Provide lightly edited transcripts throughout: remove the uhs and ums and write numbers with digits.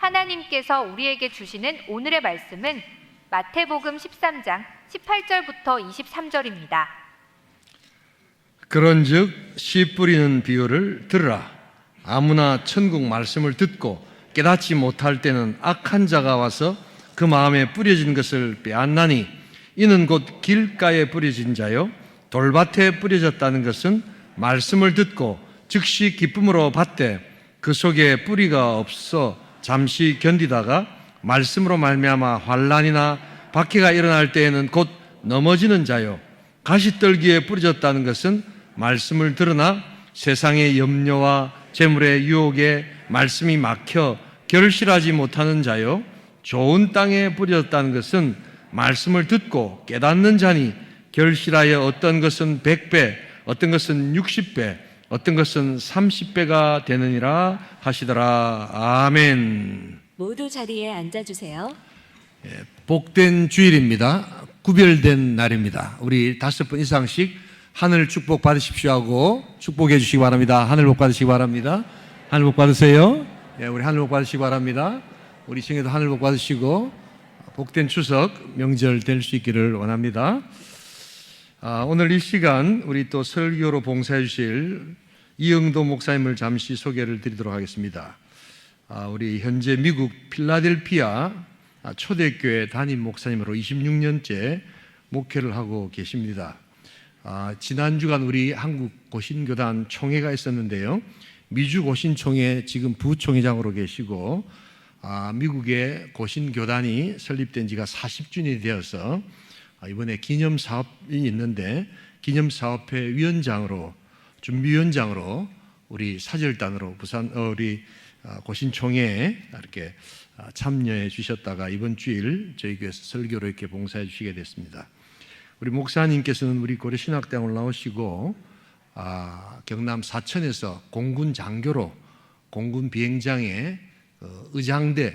하나님께서 우리에게 주시는 오늘의 말씀은 마태복음 13장 18절부터 23절입니다. 그런즉 씨 뿌리는 비유를 들으라. 아무나 천국 말씀을 듣고 깨닫지 못할 때는 악한 자가 와서 그 마음에 뿌려진 것을 빼앗나니, 이는 곧 길가에 뿌려진 자요 돌밭에 뿌려졌다는 것은 말씀을 듣고 즉시 기쁨으로 받되 그 속에 뿌리가 없어 잠시 견디다가 말씀으로 말미암아 환난이나 박해가 일어날 때에는 곧 넘어지는 자요 가시떨기에 뿌려졌다는 것은 말씀을 들으나 세상의 염려와 재물의 유혹에 말씀이 막혀 결실하지 못하는 자요 좋은 땅에 뿌려졌다는 것은 말씀을 듣고 깨닫는 자니 결실하여 어떤 것은 100배, 어떤 것은 60배, 어떤 것은 30배가 되느니라 하시더라. 아멘. 모두 자리에 앉아주세요. 복된 주일입니다. 구별된 날입니다. 우리 5분 이상씩 하늘 축복 받으십시오 하고 축복해 주시기 바랍니다. 하늘 복 받으시기 바랍니다. 하늘 복 받으세요. 우리 하늘 복 받으시기 바랍니다. 우리 층에도 하늘 복 받으시고 복된 추석 명절 될 수 있기를 원합니다. 오늘 이 시간 우리 또 설교로 봉사해 주실 이영도 목사님을 잠시 소개를 드리도록 하겠습니다. 우리 현재 미국 필라델피아 초대교회 담임 목사님으로 26년째 목회를 하고 계십니다. 지난 주간 우리 한국 고신교단 총회가 있었는데요, 미주 고신총회 지금 부총회장으로 계시고, 미국의 고신교단이 설립된 지가 40주년이 되어서 이번에 기념사업이 있는데 기념사업회 위원장으로, 준비위원장으로 우리 사절단으로 부산 우리 고신총회에 이렇게 참여해 주셨다가 이번 주일 저희 교회에서 설교로 이렇게 봉사해 주시게 됐습니다. 우리 목사님께서는 우리 고려신학대학을 나오시고 경남 사천에서 공군 장교로 공군 비행장에 의장대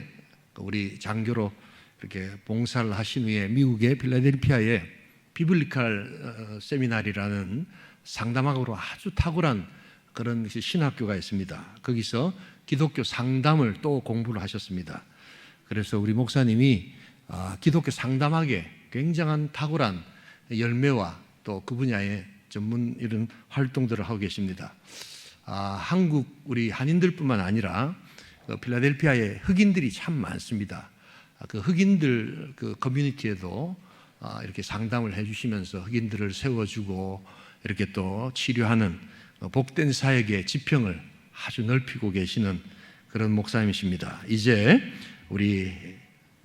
우리 장교로 이렇게 봉사를 하신 후에 미국의 필라델피아에 비블리칼 세미나리라는 상담학으로 아주 탁월한 그런 신학교가 있습니다. 거기서 기독교 상담을 또 공부를 하셨습니다. 그래서 우리 목사님이 기독교 상담학에 굉장한 탁월한 열매와 또 그 분야의 전문 이런 활동들을 하고 계십니다. 한국 우리 한인들뿐만 아니라 필라델피아에 흑인들이 참 많습니다. 그 흑인들 그 커뮤니티에도 이렇게 상담을 해주시면서 흑인들을 세워주고 이렇게 또 치료하는 복된 사역의 지평을 아주 넓히고 계시는 그런 목사님이십니다. 이제 우리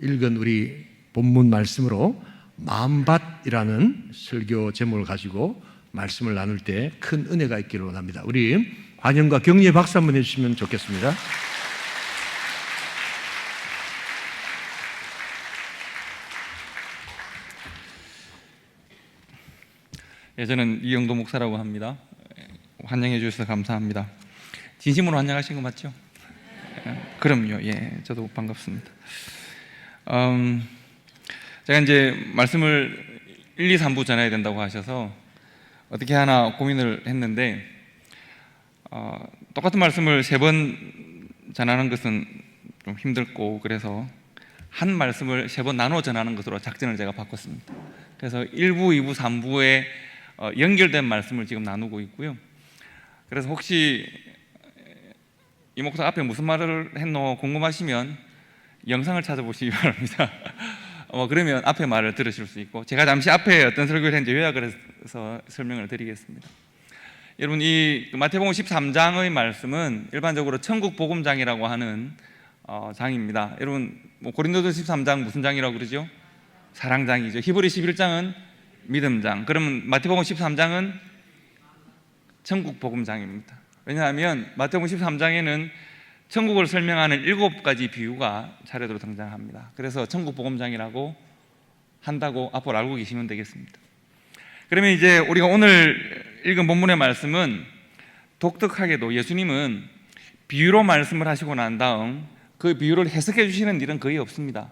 읽은 우리 본문 말씀으로 마음밭이라는 설교 제목을 가지고 말씀을 나눌 때 큰 은혜가 있기를 원합니다. 우리 환영과 격려의 박수 한번 해주시면 좋겠습니다. 저는 이영도 목사라고 합니다. 환영해 주셔서 감사합니다. 진심으로 환영하신 거 맞죠? 그럼요. 저도 반갑습니다. 제가 이제 말씀을 1, 2, 3부 전해야 된다고 하셔서 어떻게 하나 고민을 했는데, 똑같은 말씀을 3번 전하는 것은 좀 힘들고, 그래서 한 말씀을 3번 나눠 전하는 것으로 작전을 제가 바꿨습니다. 그래서 1부, 2부, 3부에 연결된 말씀을 지금 나누고 있고요. 그래서 혹시 이 목사 앞에 무슨 말을 했노 궁금하시면 영상을 찾아보시기 바랍니다. 그러면 앞에 말을 들으실 수 있고, 제가 잠시 앞에 어떤 설교를 했는지 요약을 해서 설명을 드리겠습니다. 여러분, 이 마태복음 13장의 말씀은 일반적으로 천국복음장이라고 하는 장입니다. 여러분, 고린도서 13장 무슨 장이라고 그러죠? 사랑장이죠. 히브리 11장은 믿음장. 그러면 마태복음 13장은 천국복음장입니다. 왜냐하면 마태복음 13장에는 천국을 설명하는 7가지 비유가 차례대로 등장합니다. 그래서 천국복음장이라고 한다고 앞으로 알고 계시면 되겠습니다. 그러면 이제 우리가 오늘 읽은 본문의 말씀은 독특하게도 예수님은 비유로 말씀을 하시고 난 다음 그 비유를 해석해 주시는 일은 거의 없습니다.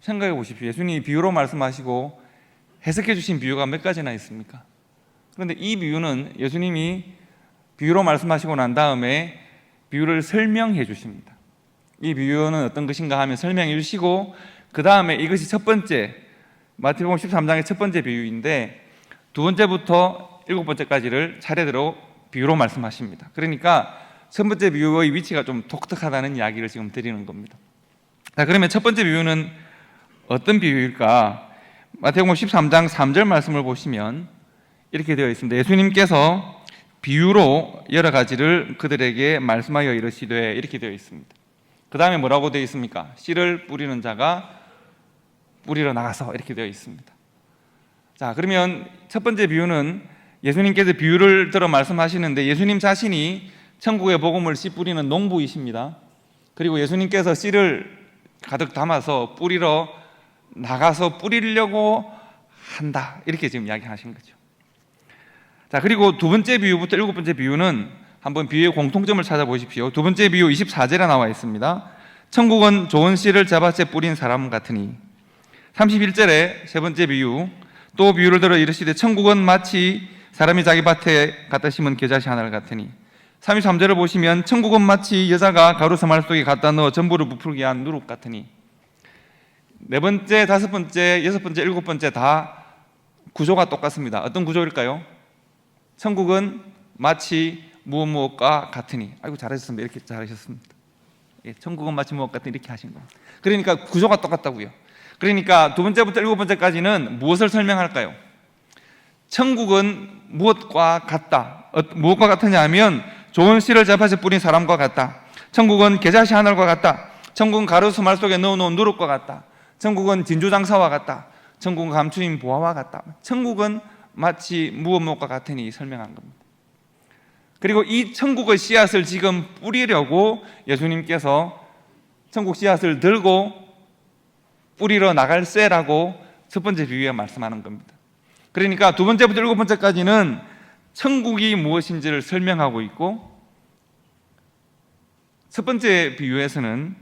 생각해 보십시오. 예수님이 비유로 말씀하시고 해석해 주신 비유가 몇 가지나 있습니까? 그런데 이 비유는 예수님이 비유로 말씀하시고 난 다음에 비유를 설명해 주십니다. 이 비유는 어떤 것인가 하면 설명해 주시고, 그 다음에 이것이 첫 번째 마태복음 13장의 첫 번째 비유인데, 두 번째부터 일곱 번째까지를 차례대로 비유로 말씀하십니다. 그러니까 첫 번째 비유의 위치가 좀 독특하다는 이야기를 지금 드리는 겁니다. 자, 그러면 첫 번째 비유는 어떤 비유일까? 마태복음 13장 3절 말씀을 보시면 이렇게 되어 있습니다. 예수님께서 비유로 여러 가지를 그들에게 말씀하여 이르시되, 이렇게 되어 있습니다. 그 다음에 뭐라고 되어 있습니까? 씨를 뿌리는 자가 뿌리러 나가서, 이렇게 되어 있습니다. 자, 그러면 첫 번째 비유는 예수님께서 비유를 들어 말씀하시는데, 예수님 자신이 천국의 복음을 씨 뿌리는 농부이십니다. 그리고 예수님께서 씨를 가득 담아서 뿌리러 나가서 뿌리려고 한다, 이렇게 지금 이야기하신 거죠. 자, 그리고 두 번째 비유부터 일곱 번째 비유는 한번 비유의 공통점을 찾아보십시오. 두 번째 비유 24절에 나와 있습니다. 천국은 좋은 씨를 잡아채 뿌린 사람 같으니. 31절에 세 번째 비유, 또 비유를 들어 이르시되 천국은 마치 사람이 자기 밭에 갖다 심은 겨자씨 하나를 같으니. 33절을 보시면 천국은 마치 여자가 가루 사말 속에 갖다 넣어 전부를 부풀게 한 누룩 같으니. 네 번째, 다섯 번째, 여섯 번째, 일곱 번째 다 구조가 똑같습니다. 어떤 구조일까요? 천국은 마치 무엇과 같으니. 아이고, 잘하셨습니다. 이렇게 잘하셨습니다. 예, 천국은 마치 무엇 같으니, 이렇게 하신 겁니다. 그러니까 구조가 똑같다고요. 그러니까 두 번째부터 일곱 번째까지는 무엇을 설명할까요? 천국은 무엇과 같다. 무엇과 같으냐 하면 좋은 씨를 잡아서 뿌린 사람과 같다. 천국은 겨자씨 하늘과 같다. 천국은 가루 수말 속에 넣어놓은 누룩과 같다. 천국은 진주장사와 같다. 천국은 감추인 보화와 같다. 천국은 마치 무엇과 같으니 설명한 겁니다. 그리고 이 천국의 씨앗을 지금 뿌리려고 예수님께서 천국 씨앗을 들고 뿌리러 나갈세라고 첫 번째 비유에 말씀하는 겁니다. 그러니까 두 번째부터 일곱 번째까지는 천국이 무엇인지를 설명하고 있고, 첫 번째 비유에서는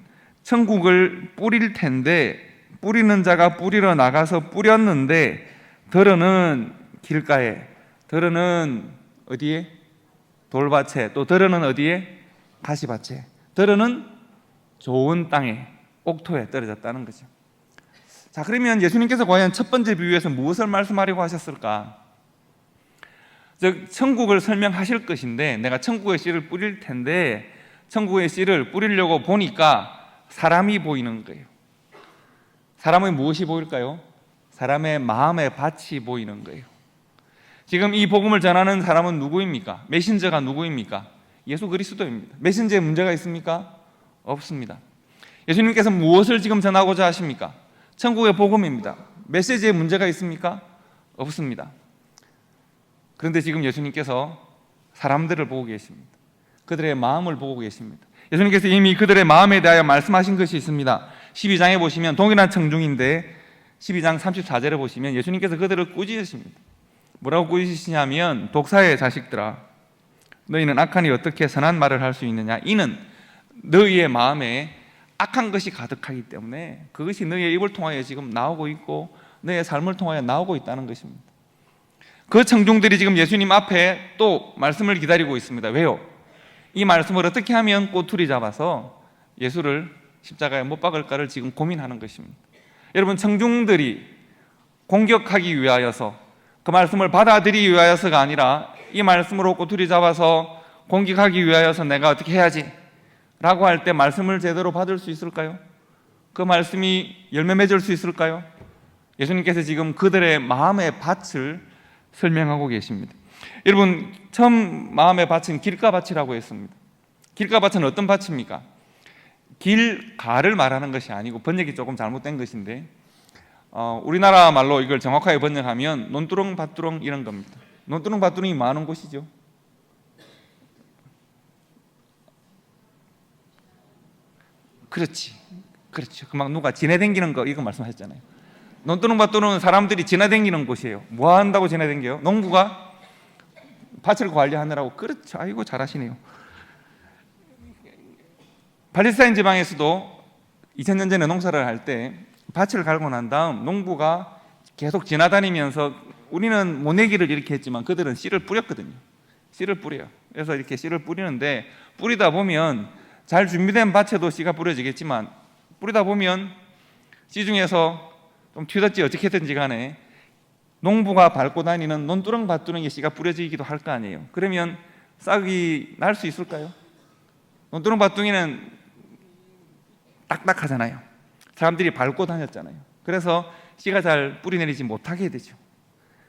천국을 뿌릴 텐데, 뿌리는 자가 뿌리러 나가서 뿌렸는데 더러는 길가에, 더러는 어디에? 돌밭에, 또 더러는 어디에? 가시밭에, 더러는 좋은 땅에, 옥토에 떨어졌다는 거죠. 자, 그러면 예수님께서 과연 첫 번째 비유에서 무엇을 말씀하려고 하셨을까? 즉, 천국을 설명하실 것인데, 내가 천국의 씨를 뿌릴 텐데 천국의 씨를 뿌리려고 보니까 사람이 보이는 거예요. 사람의 무엇이 보일까요? 사람의 마음의 밭이 보이는 거예요. 지금 이 복음을 전하는 사람은 누구입니까? 메신저가 누구입니까? 예수 그리스도입니다. 메신저에 문제가 있습니까? 없습니다. 예수님께서 무엇을 지금 전하고자 하십니까? 천국의 복음입니다. 메시지에 문제가 있습니까? 없습니다. 그런데 지금 예수님께서 사람들을 보고 계십니다. 그들의 마음을 보고 계십니다. 예수님께서 이미 그들의 마음에 대하여 말씀하신 것이 있습니다. 12장에 보시면 동일한 청중인데 12장 34절에 보시면 예수님께서 그들을 꾸짖으십니다. 뭐라고 꾸짖으시냐면, 독사의 자식들아, 너희는 악하니 어떻게 선한 말을 할 수 있느냐? 이는 너희의 마음에 악한 것이 가득하기 때문에 그것이 너희의 입을 통하여 지금 나오고 있고 너희의 삶을 통하여 나오고 있다는 것입니다. 그 청중들이 지금 예수님 앞에 또 말씀을 기다리고 있습니다. 왜요? 이 말씀을 어떻게 하면 꼬투리 잡아서 예수를 십자가에 못 박을까를 지금 고민하는 것입니다. 여러분, 청중들이 공격하기 위하여서, 그 말씀을 받아들이기 위하여서가 아니라 이 말씀으로 꼬투리 잡아서 공격하기 위하여서 내가 어떻게 해야지? 라고 할 때 말씀을 제대로 받을 수 있을까요? 그 말씀이 열매 맺을 수 있을까요? 예수님께서 지금 그들의 마음의 밭을 설명하고 계십니다. 여러분, 처음 마음의 밭은 길가밭이라고 했습니다. 길가밭은 어떤 밭입니까? 길가를 말하는 것이 아니고, 번역이 조금 잘못된 것인데, 우리나라 말로 이걸 정확하게 번역하면 논두렁 밭두렁 이런 겁니다. 논두렁 밭두렁이 많은 곳이죠. 그렇지, 그렇죠. 그만 누가 지나다니는 거 이거 말씀하셨잖아요. 논두렁 밭두렁은 사람들이 지나다니는 곳이에요. 뭐 한다고 지나다녀요? 농부가 밭을 관리하느라고. 그렇죠. 아이고, 잘하시네요. 팔레스타인 지방에서도 2000년 전에 농사를 할 때 밭을 갈고 난 다음 농부가 계속 지나다니면서, 우리는 모내기를 이렇게 했지만 그들은 씨를 뿌렸거든요. 씨를 뿌려요. 그래서 이렇게 씨를 뿌리는데, 뿌리다 보면 잘 준비된 밭에도 씨가 뿌려지겠지만 뿌리다 보면 씨 중에서 좀 튀었지 어떻게든지 간에 농부가 밟고 다니는 논두렁 밭두렁에 씨가 뿌려지기도 할 거 아니에요. 그러면 싹이 날 수 있을까요? 논두렁 밭두렁이는 딱딱하잖아요. 사람들이 밟고 다녔잖아요. 그래서 씨가 잘 뿌리내리지 못하게 되죠.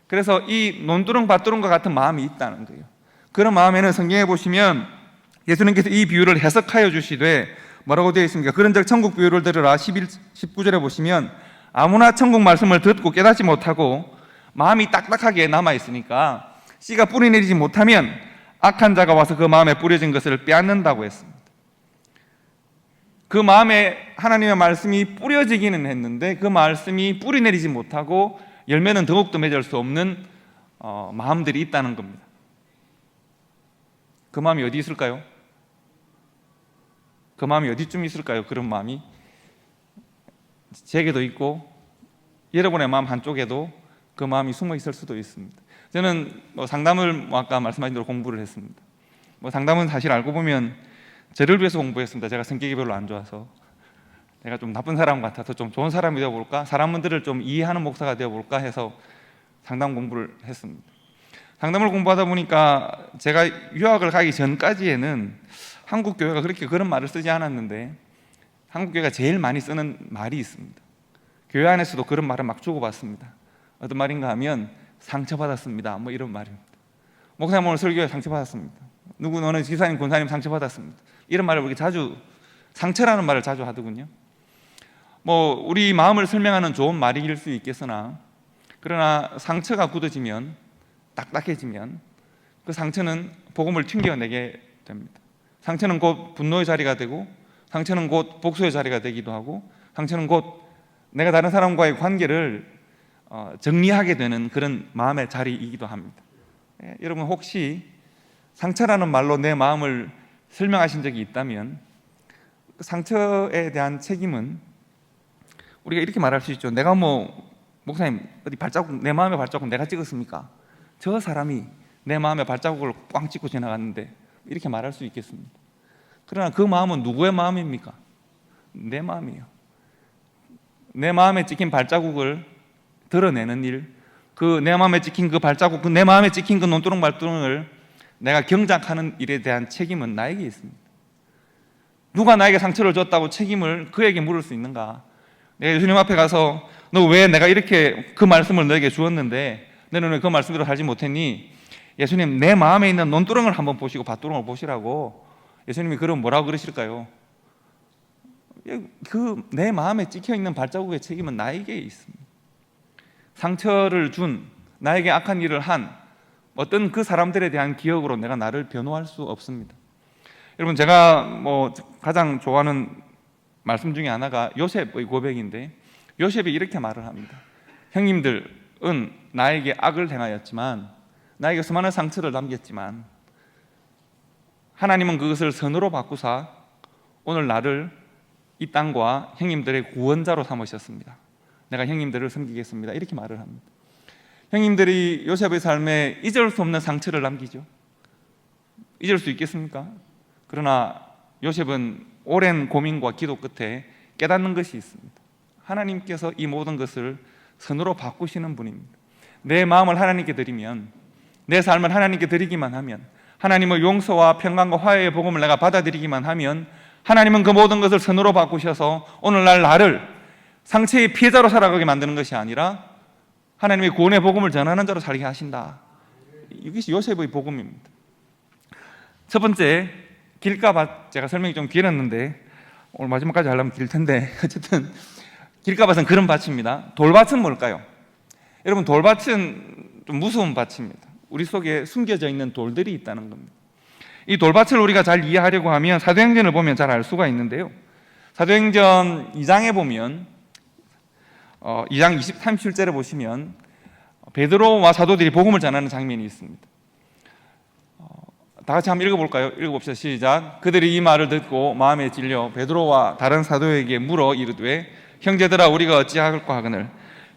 그래서 이 논두렁 밭두렁과 같은 마음이 있다는 거예요. 그런 마음에는 성경에 보시면 예수님께서 이 비유를 해석하여 주시되 뭐라고 되어 있습니까? 그런즉 천국 비유를 들으라. 19절에 보시면 아무나 천국 말씀을 듣고 깨닫지 못하고 마음이 딱딱하게 남아있으니까 씨가 뿌리내리지 못하면 악한 자가 와서 그 마음에 뿌려진 것을 빼앗는다고 했습니다. 그 마음에 하나님의 말씀이 뿌려지기는 했는데 그 말씀이 뿌리내리지 못하고 열매는 더욱더 맺을 수 없는 마음들이 있다는 겁니다. 그 마음이 어디 있을까요? 그 마음이 어디쯤 있을까요? 그런 마음이 제게도 있고 여러분의 마음 한쪽에도 그 마음이 숨어 있을 수도 있습니다. 저는 상담을 아까 말씀하신 대로 공부를 했습니다. 상담은 사실 알고 보면 저를 위해서 공부했습니다. 제가 성격이 별로 안 좋아서 내가 좀 나쁜 사람 같아서 좀 좋은 사람이 되어볼까, 사람들을 좀 이해하는 목사가 되어볼까 해서 상담 공부를 했습니다. 상담을 공부하다 보니까 제가 유학을 가기 전까지에는 한국 교회가 그렇게 그런 말을 쓰지 않았는데 한국 교회가 제일 많이 쓰는 말이 있습니다. 교회 안에서도 그런 말을 막 주고받습니다. 어떤 말인가 하면 상처받았습니다. 뭐 이런 말입니다. 목사님 오늘 설교에 상처받았습니다. 누구 너는 기사님 권사님 상처받았습니다. 이런 말을 우리 자주 상처라는 말을 자주 하더군요. 우리 마음을 설명하는 좋은 말일 수 있겠으나 그러나 상처가 굳어지면 딱딱해지면 그 상처는 복음을 튕겨내게 됩니다. 상처는 곧 분노의 자리가 되고 상처는 곧 복수의 자리가 되기도 하고 상처는 곧 내가 다른 사람과의 관계를 정리하게 되는 그런 마음의 자리이기도 합니다. 여러분 혹시 상처라는 말로 내 마음을 설명하신 적이 있다면 그 상처에 대한 책임은 우리가 이렇게 말할 수 있죠. 내가 목사님 어디 발자국 내 마음의 발자국 내가 찍었습니까? 저 사람이 내 마음의 발자국을 꽝 찍고 지나갔는데 이렇게 말할 수 있겠습니다. 그러나 그 마음은 누구의 마음입니까? 내 마음이에요. 내 마음에 찍힌 발자국을 드러내는 일, 그 내 마음에 찍힌 그 발자국, 내 마음에 찍힌 그 논두렁 발두렁을 내가 경작하는 일에 대한 책임은 나에게 있습니다. 누가 나에게 상처를 줬다고 책임을 그에게 물을 수 있는가? 내가 예수님 앞에 가서 너 왜 내가 이렇게 그 말씀을 너에게 주었는데 너는 왜 그 말씀대로 살지 못했니? 예수님 내 마음에 있는 논두렁을 한번 보시고 밭두렁을 보시라고 예수님이 그럼 뭐라고 그러실까요? 그 내 마음에 찍혀있는 발자국의 책임은 나에게 있습니다. 상처를 준 나에게 악한 일을 한 어떤 그 사람들에 대한 기억으로 내가 나를 변호할 수 없습니다. 여러분 제가 가장 좋아하는 말씀 중에 하나가 요셉의 고백인데 요셉이 이렇게 말을 합니다. 형님들은 나에게 악을 행하였지만 나에게 수많은 상처를 남겼지만 하나님은 그것을 선으로 바꾸사 오늘 나를 이 땅과 형님들의 구원자로 삼으셨습니다. 내가 형님들을 섬기겠습니다. 이렇게 말을 합니다. 형님들이 요셉의 삶에 잊을 수 없는 상처를 남기죠. 잊을 수 있겠습니까? 그러나 요셉은 오랜 고민과 기도 끝에 깨닫는 것이 있습니다. 하나님께서 이 모든 것을 선으로 바꾸시는 분입니다. 내 마음을 하나님께 드리면, 내 삶을 하나님께 드리기만 하면, 하나님의 용서와 평강과 화해의 복음을 내가 받아들이기만 하면 하나님은 그 모든 것을 선으로 바꾸셔서 오늘날 나를 상처의 피해자로 살아가게 만드는 것이 아니라 하나님의 구원의 복음을 전하는 자로 살게 하신다. 이것이 요셉의 복음입니다. 첫 번째, 길가밭. 제가 설명이 좀 길었는데 오늘 마지막까지 하려면 길 텐데 어쨌든 길가밭은 그런 밭입니다. 돌밭은 뭘까요? 여러분 돌밭은 좀 무서운 밭입니다. 우리 속에 숨겨져 있는 돌들이 있다는 겁니다. 이 돌밭을 우리가 잘 이해하려고 하면 사도행전을 보면 잘 알 수가 있는데요. 사도행전 2장에 보면 2장 37절에 보시면 베드로와 사도들이 복음을 전하는 장면이 있습니다. 다 같이 한번 읽어볼까요? 읽어봅시다. 시작. 그들이 이 말을 듣고 마음에 찔려 베드로와 다른 사도에게 물어 이르되 형제들아 우리가 어찌할까 하거늘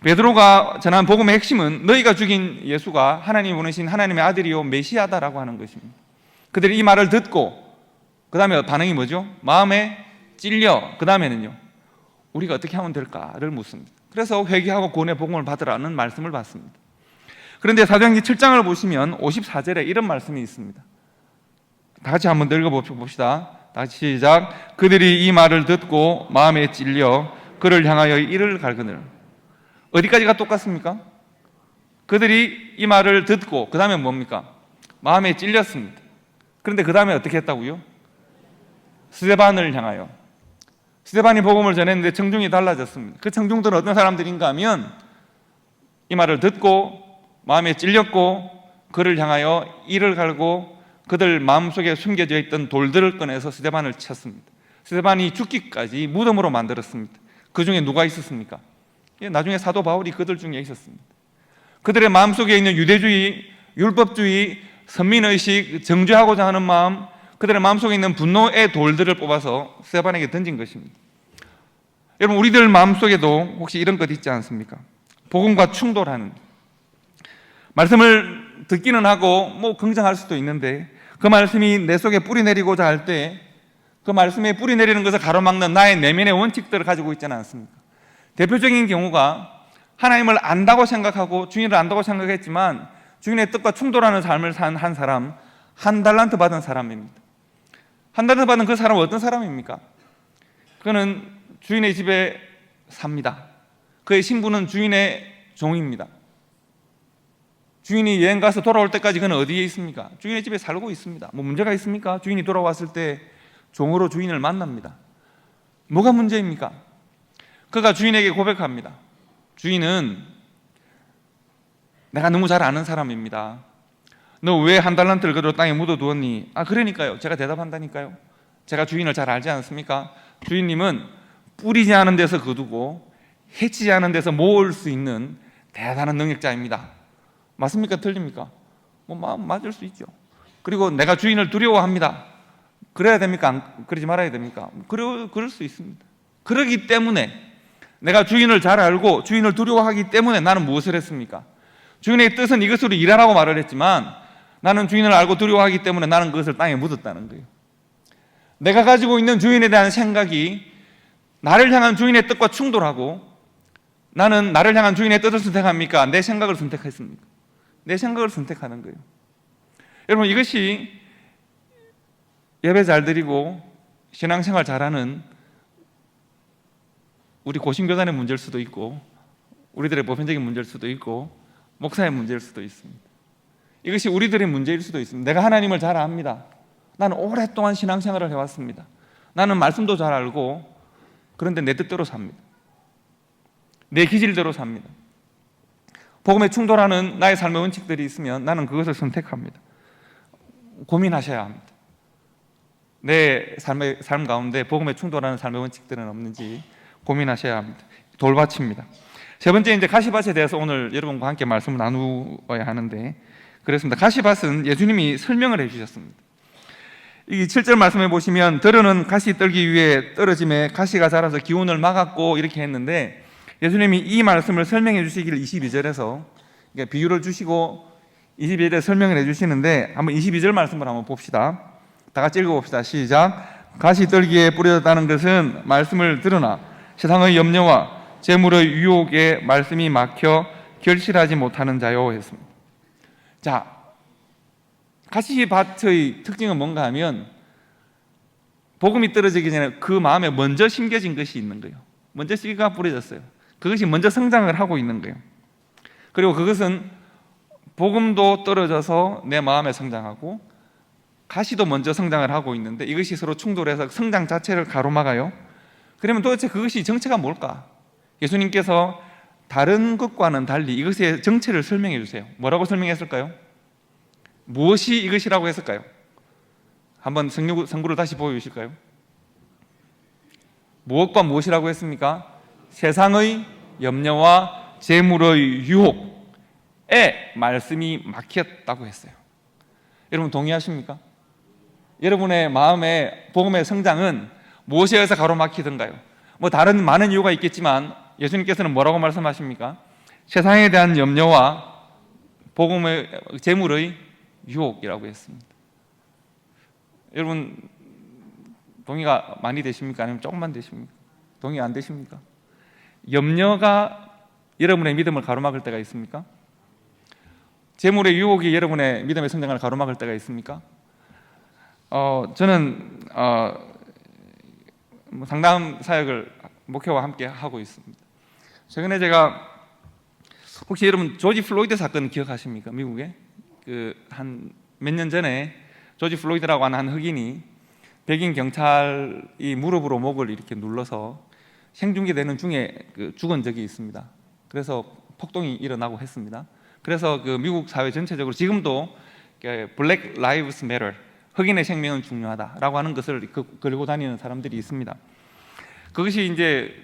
베드로가 전한 복음의 핵심은 너희가 죽인 예수가 하나님이 보내신 하나님의 아들이요 메시아다라고 하는 것입니다. 그들이 이 말을 듣고 그 다음에 반응이 뭐죠? 마음에 찔려. 그 다음에는요, 우리가 어떻게 하면 될까를 묻습니다. 그래서 회개하고 구원의 복음을 받으라는 말씀을 받습니다. 그런데 사도행전 7장을 보시면 54절에 이런 말씀이 있습니다. 다 같이 한번 읽어봅시다. 다시 시작. 그들이 이 말을 듣고 마음에 찔려 그를 향하여 이를 갈거늘. 어디까지가 똑같습니까? 그들이 이 말을 듣고 그 다음에 뭡니까? 마음에 찔렸습니다. 그런데 그 다음에 어떻게 했다고요? 스데반을 향하여. 스데반이 복음을 전했는데 청중이 달라졌습니다. 그 청중들은 어떤 사람들인가 하면 이 말을 듣고 마음에 찔렸고 그를 향하여 이를 갈고 그들 마음속에 숨겨져 있던 돌들을 꺼내서 스데반을 쳤습니다. 스데반이 죽기까지 무덤으로 만들었습니다. 그 중에 누가 있었습니까? 나중에 사도 바울이 그들 중에 있었습니다. 그들의 마음속에 있는 유대주의, 율법주의, 선민의식, 정죄하고자 하는 마음, 그들의 마음속에 있는 분노의 돌들을 뽑아서 스데반에게 던진 것입니다. 여러분, 우리들 마음속에도 혹시 이런 것 있지 않습니까? 복음과 충돌하는, 말씀을 듣기는 하고 뭐 긍정할 수도 있는데 그 말씀이 내 속에 뿌리 내리고자 할 때 그 말씀에 뿌리 내리는 것을 가로막는 나의 내면의 원칙들을 가지고 있지는 않습니까? 대표적인 경우가 하나님을 안다고 생각하고 주인을 안다고 생각했지만 주인의 뜻과 충돌하는 삶을 산 한 사람, 한 달란트 받은 사람입니다. 한 달란트 받은 그 사람은 어떤 사람입니까? 그는 주인의 집에 삽니다. 그의 신분은 주인의 종입니다. 주인이 여행 가서 돌아올 때까지 그는 어디에 있습니까? 주인의 집에 살고 있습니다. 뭐 문제가 있습니까? 주인이 돌아왔을 때 종으로 주인을 만납니다. 뭐가 문제입니까? 그가 주인에게 고백합니다. 주인은 내가 너무 잘 아는 사람입니다. 너 왜 한 달란트를 그대로 땅에 묻어두었니? 그러니까요. 제가 대답한다니까요. 제가 주인을 잘 알지 않습니까? 주인님은 뿌리지 않은 데서 거두고 해치지 않은 데서 모을 수 있는 대단한 능력자입니다. 맞습니까? 틀립니까? 맞을 수 있죠. 그리고 내가 주인을 두려워합니다. 그래야 됩니까? 그러지 말아야 됩니까? 그럴 수 있습니다. 그러기 때문에 내가 주인을 잘 알고 주인을 두려워하기 때문에 나는 무엇을 했습니까? 주인의 뜻은 이것으로 일하라고 말을 했지만 나는 주인을 알고 두려워하기 때문에 나는 그것을 땅에 묻었다는 거예요. 내가 가지고 있는 주인에 대한 생각이 나를 향한 주인의 뜻과 충돌하고 나는 나를 향한 주인의 뜻을 선택합니까? 내 생각을 선택했습니까? 내 생각을 선택하는 거예요. 여러분, 이것이 예배 잘 드리고 신앙생활 잘하는 우리 고신교단의 문제일 수도 있고 우리들의 보편적인 문제일 수도 있고 목사의 문제일 수도 있습니다. 이것이 우리들의 문제일 수도 있습니다. 내가 하나님을 잘 압니다. 나는 오랫동안 신앙생활을 해왔습니다. 나는 말씀도 잘 알고 그런데 내 뜻대로 삽니다. 내 기질대로 삽니다. 복음에 충돌하는 나의 삶의 원칙들이 있으면 나는 그것을 선택합니다. 고민하셔야 합니다. 내 삶 가운데 복음에 충돌하는 삶의 원칙들은 없는지 고민하셔야 합니다. 돌밭입니다. 세 번째, 이제 가시밭에 대해서 오늘 여러분과 함께 말씀을 나누어야 하는데, 그렇습니다. 가시밭은 예수님이 설명을 해주셨습니다. 이 7절 말씀해 보시면 들어는 가시 떨기 위해 떨어짐에 가시가 자라서 기운을 막았고 이렇게 했는데, 예수님이 이 말씀을 설명해 주시기를 22절에서 비유를 주시고 22절에 설명을 해 주시는데, 한번 22절 말씀을 한번 봅시다. 다 같이 읽어봅시다. 시작. 가시 떨기에 뿌려졌다는 것은 말씀을 들으나 세상의 염려와 재물의 유혹에 말씀이 막혀 결실하지 못하는 자요 했습니다. 자, 가시밭의 특징은 뭔가 하면 복음이 떨어지기 전에 그 마음에 먼저 심겨진 것이 있는 거예요. 먼저 씨가 뿌려졌어요. 그것이 먼저 성장을 하고 있는 거예요. 그리고 그것은 복음도 떨어져서 내 마음에 성장하고 가시도 먼저 성장을 하고 있는데 이것이 서로 충돌해서 성장 자체를 가로막아요. 그러면 도대체 그것이 정체가 뭘까? 예수님께서 다른 것과는 달리 이것의 정체를 설명해 주세요. 뭐라고 설명했을까요? 무엇이 이것이라고 했을까요? 한번 성구를 다시 보여주실까요? 무엇과 무엇이라고 했습니까? 세상의 염려와 재물의 유혹에 말씀이 막혔다고 했어요. 여러분 동의하십니까? 여러분의 마음의 복음의 성장은 무엇에 의해서 가로막히던가요? 뭐 다른 많은 이유가 있겠지만 예수님께서는 뭐라고 말씀하십니까? 세상에 대한 염려와 복음의 재물의 유혹이라고 했습니다. 여러분 동의가 많이 되십니까? 아니면 조금만 되십니까? 동의 안 되십니까? 염려가 여러분의 믿음을 가로막을 때가 있습니까? 재물의 유혹이 여러분의 믿음의 성장을 가로막을 때가 있습니까? 저는 상담 사역을 목회와 함께 하고 있습니다. 최근에 제가 혹시 여러분 조지 플로이드 사건 기억하십니까? 미국에 한 몇 년 전에 조지 플로이드라고 하는 한 흑인이 백인 경찰이 무릎으로 목을 이렇게 눌러서 생중계되는 중에 죽은 적이 있습니다. 그래서 폭동이 일어나고 했습니다. 그래서 미국 사회 전체적으로 지금도 Black Lives Matter, 흑인의 생명은 중요하다라고 하는 것을 걸고 다니는 사람들이 있습니다. 그것이 이제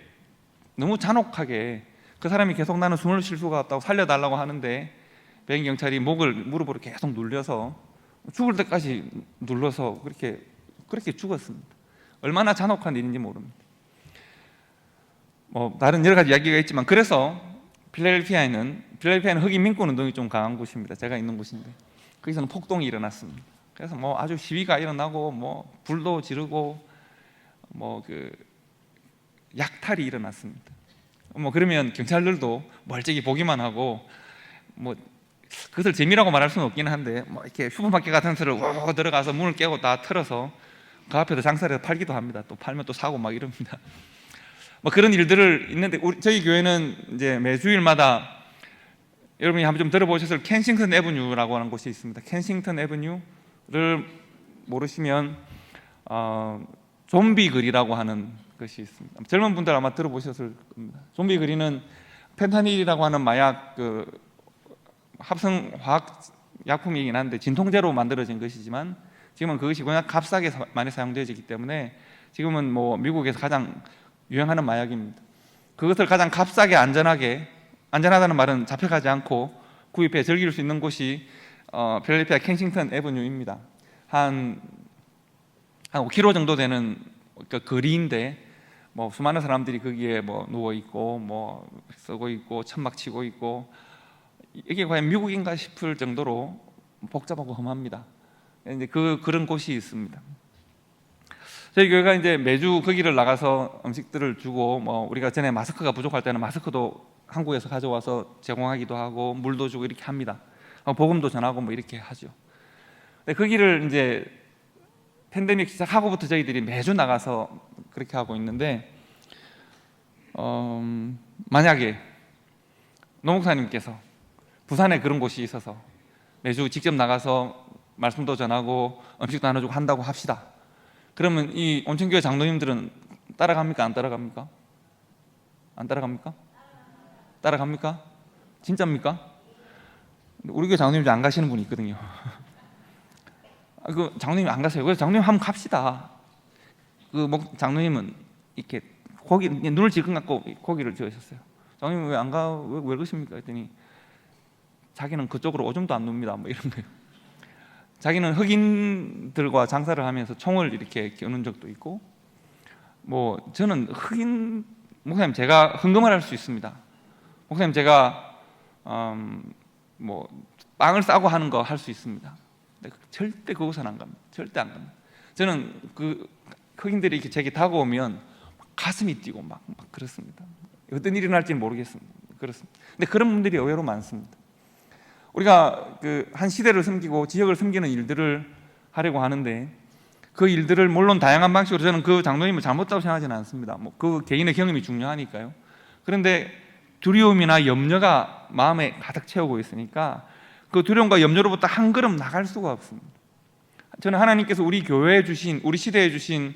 너무 잔혹하게 그 사람이 계속 나는 숨을 쉴 수가 없다고 살려달라고 하는데 백인 경찰이 목을 무릎으로 계속 눌려서 죽을 때까지 눌러서 그렇게 죽었습니다. 얼마나 잔혹한 일인지 모릅니다. 다른 여러 가지 이야기가 있지만 그래서 필라델피아에는 흑인 민권 운동이 좀 강한 곳입니다. 제가 있는 곳인데 거기서는 폭동이 일어났습니다. 그래서 아주 시위가 일어나고 불도 지르고 약탈이 일어났습니다. 그러면 경찰들도 멀찍이 보기만 하고 그것을 재미라고 말할 수는 없긴 한데 이렇게 슈퍼마켓 같은 데를 들어가서 문을 깨고 다 틀어서 그 앞에서 장사를 해서 팔기도 합니다. 또 팔면 또 사고 막 이럽니다. 그런 일들을 있는데 저희 교회는 이제 매주일마다 여러분이 한번 좀 들어보셨을 켄싱턴 애버뉴라고 하는 곳이 있습니다. 켄싱턴 애버뉴를 모르시면 좀비 거리라고 하는 것이 있습니다. 젊은 분들 아마 들어보셨을 겁니다. 좀비 거리는 펜타닐이라고 하는 마약 합성 화학 약품이긴 한데 진통제로 만들어진 것이지만 지금은 그것이 워낙 값싸게 많이 사용되어지기 때문에 지금은 미국에서 가장 유행하는 마약입니다. 그것을 가장 값싸게 안전하다는 말은 잡혀가지 않고 구입해 즐길 수 있는 곳이 필라델피아 켄싱턴 애버뉴입니다. 한 5km 정도 되는 거리인데 수많은 사람들이 거기에 누워 있고 쓰고 있고 천막 치고 있고 이게 과연 미국인가 싶을 정도로 복잡하고 험합니다. 이제 그런 곳이 있습니다. 저희 교회가 이제 매주 거기를 나가서 음식들을 주고 우리가 전에 마스크가 부족할 때는 마스크도 한국에서 가져와서 제공하기도 하고 물도 주고 이렇게 합니다. 복음도 전하고 이렇게 하죠. 거기를 이제 팬데믹 시작하고부터 저희들이 매주 나가서 그렇게 하고 있는데 만약에 노 목사님께서 부산에 그런 곳이 있어서 매주 직접 나가서 말씀도 전하고 음식도 나눠주고 한다고 합시다. 그러면 이 온천교회 장로님들은 따라갑니까? 안 따라갑니까? 안 따라갑니까? 따라갑니까? 진짜입니까? 우리 교회 장로님 안 가시는 분이 있거든요. 장로님 안 가세요. 그래서 장로님 한번 갑시다. 장로님은 이렇게 눈을 질끈 감고 고기를 지으셨어요. 장로님 왜 안 가? 왜 그러십니까? 했더니 자기는 그쪽으로 오줌도 안 눕니다. 이런 거예요. 자기는 흑인들과 장사를 하면서 총을 이렇게 겨눈 적도 있고 저는 흑인 목사님 제가 헌금을 할 수 있습니다. 목사님 제가 빵을 싸고 하는 거 할 수 있습니다. 절대 그곳은 안 갑니다. 절대 안 갑니다. 저는 흑인들이 이렇게 제게 다가오면 가슴이 뛰고 막 그렇습니다. 어떤 일이 날지는 모르겠습니다. 그렇습니다. 근데 그런 분들이 의외로 많습니다. 우리가 한 시대를 섬기고 지역을 섬기는 일들을 하려고 하는데 그 일들을 물론 다양한 방식으로 저는 그 장로님을 잘못다고 생각하지는 않습니다. 그 개인의 경험이 중요하니까요. 그런데 두려움이나 염려가 마음에 가득 채우고 있으니까 그 두려움과 염려로부터 한 걸음 나갈 수가 없습니다. 저는 하나님께서 우리 교회에 주신, 우리 시대에 주신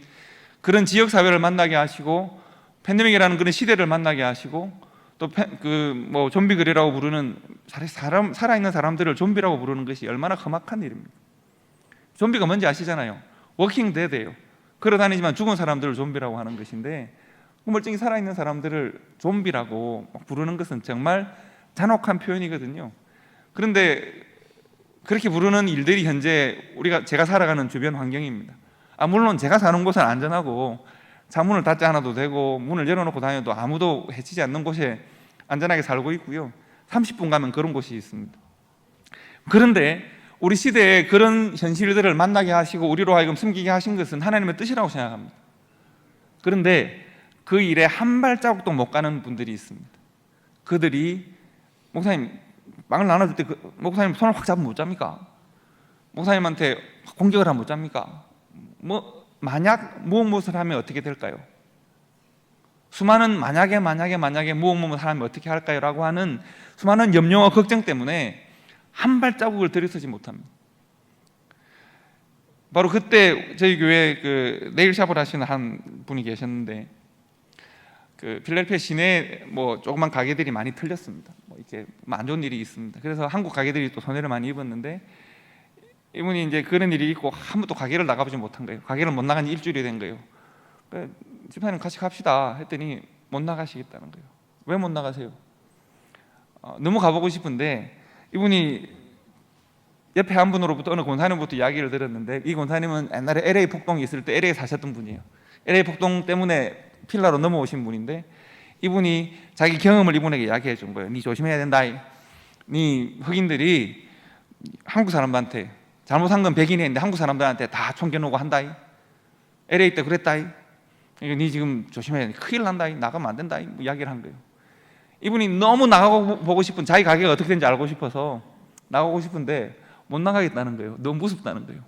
그런 지역 사회를 만나게 하시고 팬데믹이라는 그런 시대를 만나게 하시고 또 좀비 거리라고 부르는 살아있는 사람들을 좀비라고 부르는 것이 얼마나 험악한 일입니까? 좀비가 뭔지 아시잖아요. 워킹 데드예요. 걸어다니지만 죽은 사람들을 좀비라고 하는 것인데 멀쩡히 살아있는 사람들을 좀비라고 부르는 것은 정말 잔혹한 표현이거든요. 그런데 그렇게 부르는 일들이 현재 제가 살아가는 주변 환경입니다. 물론 제가 사는 곳은 안전하고 창문을 닫지 않아도 되고 문을 열어놓고 다녀도 아무도 해치지 않는 곳에 안전하게 살고 있고요. 30분 가면 그런 곳이 있습니다. 그런데 우리 시대에 그런 현실들을 만나게 하시고 우리로 하여금 숨기게 하신 것은 하나님의 뜻이라고 생각합니다. 그런데 그 일에 한 발자국도 못 가는 분들이 있습니다. 그들이 목사님 빵을 나눠줄 때 목사님 손을 확 잡으면 못 잡니까? 목사님한테 공격을 하면 못 잡니까? 만약 무엇을 하면 어떻게 될까요? 수많은 만약에 무엇을 하면 어떻게 할까요? 라고 하는 수많은 염려와 걱정 때문에 한 발자국을 들이서지 못합니다. 바로 그때 저희 교회에 그 네일샵을 하시는 한 분이 계셨는데, 그 필라델피아 시내에 조그만 가게들이 많이 털렸습니다. 이렇게 안 좋은 일이 있습니다. 그래서 한국 가게들이 또 손해를 많이 입었는데, 이분이 이제 그런 일이 있고 한 번도 가게를 나가보지 못한 거예요. 가게를 못 나간 지 일주일이 된 거예요. 집사님 같이 갑시다 했더니 못 나가시겠다는 거예요. 왜 못 나가세요? 너무 가보고 싶은데, 이분이 옆에 한 분으로부터 어느 권사님부터 이야기를 들었는데, 이 권사님은 옛날에 LA 폭동이 있을 때 LA에 사셨던 분이에요. LA 폭동 때문에 필라로 넘어오신 분인데, 이분이 자기 경험을 이분에게 이야기해 준 거예요. 니 조심해야 된다. 니 흑인들이 한국 사람들한테 잘못한 건 백인이 했는데 한국 사람들한테 다 총겨놓고 한다. LA 때 그랬다. 니 지금 조심해야 돼. 큰일 난다. 나가면 안 된다. 이야기를 한 거예요. 이분이 너무 나가고 보고 싶은, 자기 가게가 어떻게 되는지 알고 싶어서 나가고 싶은데 못 나가겠다는 거예요. 너무 무섭다는 거예요.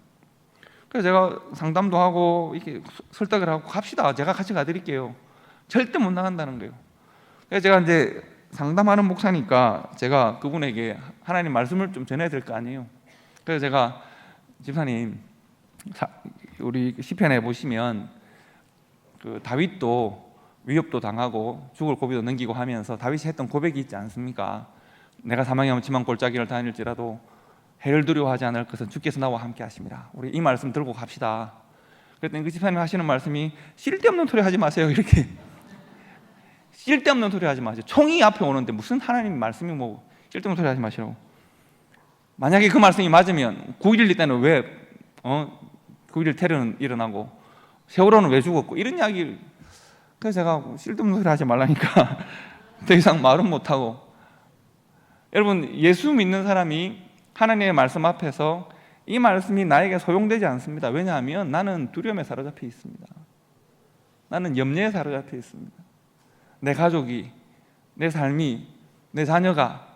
그래서 제가 상담도 하고 이렇게 설득을 하고 갑시다. 제가 같이 가드릴게요. 절대 못 나간다는 거예요. 그래서 제가 이제 상담하는 목사니까 제가 그분에게 하나님 말씀을 좀 전해야 될 거 아니에요. 그래서 제가 집사님, 우리 시편에 보시면 그 다윗도 위협도 당하고 죽을 고비도 넘기고 하면서 다윗이 했던 고백이 있지 않습니까? 내가 사망의 엄침한 골짜기를 다닐지라도 해를 두려워하지 않을 것은 주께서 나와 함께 하십니다. 우리 이 말씀 들고 갑시다. 그랬더니 그 집사님 하시는 말씀이 쓸데없는 소리 하지 마세요. 이렇게 쓸데없는 소리 하지 마세요. 총이 앞에 오는데 무슨 하나님 말씀이 쓸데없는 소리 하지 마시라고. 만약에 그 말씀이 맞으면 9.11 때는 왜 9.11 테러는 일어나고 세월호는 왜 죽었고 이런 이야기. 그래서 제가 쓸데없는 소리 하지 말라니까 더 이상 말은 못하고. 여러분, 예수 믿는 사람이 하나님의 말씀 앞에서 이 말씀이 나에게 소용되지 않습니다. 왜냐하면 나는 두려움에 사로잡혀 있습니다. 나는 염려에 사로잡혀 있습니다. 내 가족이, 내 삶이, 내 자녀가,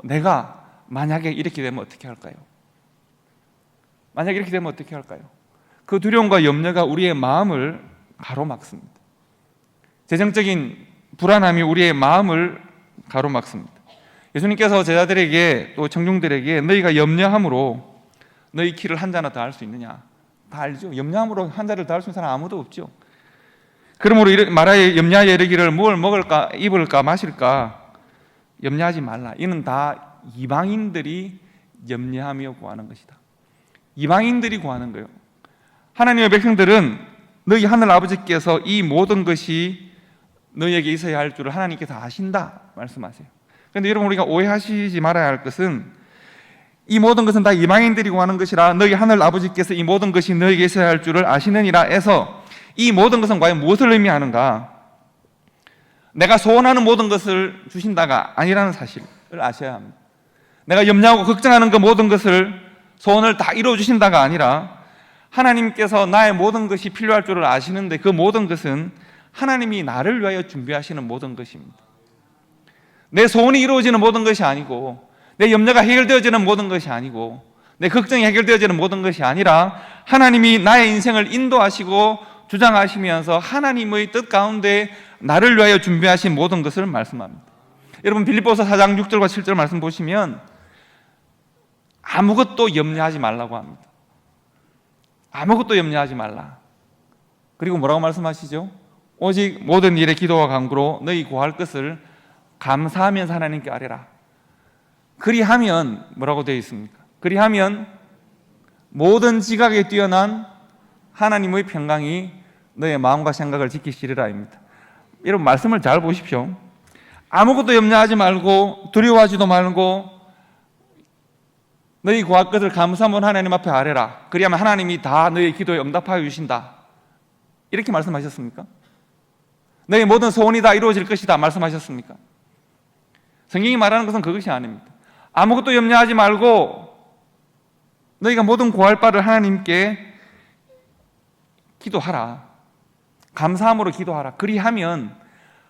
내가 만약에 이렇게 되면 어떻게 할까요? 만약에 이렇게 되면 어떻게 할까요? 그 두려움과 염려가 우리의 마음을 가로막습니다. 재정적인 불안함이 우리의 마음을 가로막습니다. 예수님께서 제자들에게 또 청중들에게 너희가 염려함으로 너희 키를 한 자나 더 할 수 있느냐? 다 알죠. 염려함으로 한 자를 더 할 수 있는 사람 아무도 없죠. 그러므로 말하여 염려하여 이르기를 무엇을 먹을까 입을까 마실까 염려하지 말라. 이는 다 이방인들이 염려하며 구하는 것이다. 이방인들이 구하는 거예요. 하나님의 백성들은 너희 하늘 아버지께서 이 모든 것이 너희에게 있어야 할 줄을 하나님께서 아신다 말씀하세요. 그런데 여러분, 우리가 오해하시지 말아야 할 것은 이 모든 것은 다 이방인들이 구하는 것이라 너희 하늘 아버지께서 이 모든 것이 너희에게 있어야 할 줄을 아시느니라 해서 이 모든 것은 과연 무엇을 의미하는가? 내가 소원하는 모든 것을 주신다가 아니라는 사실을 아셔야 합니다. 내가 염려하고 걱정하는 그 모든 것을 소원을 다 이루어 주신다가 아니라 하나님께서 나의 모든 것이 필요할 줄을 아시는데 그 모든 것은 하나님이 나를 위하여 준비하시는 모든 것입니다. 내 소원이 이루어지는 모든 것이 아니고 내 염려가 해결되어지는 모든 것이 아니고 내 걱정이 해결되어지는 모든 것이 아니라 하나님이 나의 인생을 인도하시고 주장하시면서 하나님의 뜻 가운데 나를 위하여 준비하신 모든 것을 말씀합니다. 여러분, 빌립보서 4장 6절과 7절 말씀 보시면 아무것도 염려하지 말라고 합니다. 아무것도 염려하지 말라. 그리고 뭐라고 말씀하시죠? 오직 모든 일에 기도와 간구로 너희 구할 것을 감사하면서 하나님께 아뢰라. 그리하면 뭐라고 되어 있습니까? 그리하면 모든 지각에 뛰어난 하나님의 평강이 너의 마음과 생각을 지키시리라입니다. 여러분, 말씀을 잘 보십시오. 아무것도 염려하지 말고 두려워하지도 말고 너희 구할 것을 감사하면 하나님 앞에 아뢰라. 그리하면 하나님이 다 너희 기도에 응답하여 주신다. 이렇게 말씀하셨습니까? 너희 모든 소원이 다 이루어질 것이다 말씀하셨습니까? 성경이 말하는 것은 그것이 아닙니다. 아무것도 염려하지 말고 너희가 모든 구할 바를 하나님께 기도하라. 감사함으로 기도하라. 그리하면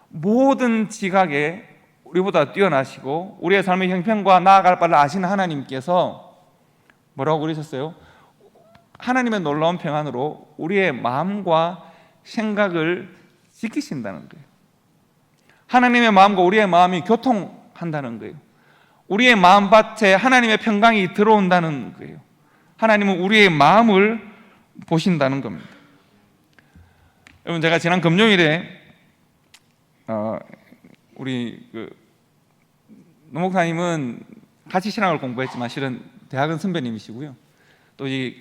모든 지각에 우리보다 뛰어나시고 우리의 삶의 형편과 나아갈 바를 아시는 하나님께서 뭐라고 그러셨어요? 하나님의 놀라운 평안으로 우리의 마음과 생각을 지키신다는 거예요. 하나님의 마음과 우리의 마음이 교통한다는 거예요. 우리의 마음밭에 하나님의 평강이 들어온다는 거예요. 하나님은 우리의 마음을 보신다는 겁니다. 여러분, 제가 지난 금요일에 우리 노 목사님은 같이 신학을 공부했지만 실은 대학은 선배님이시고요. 또 이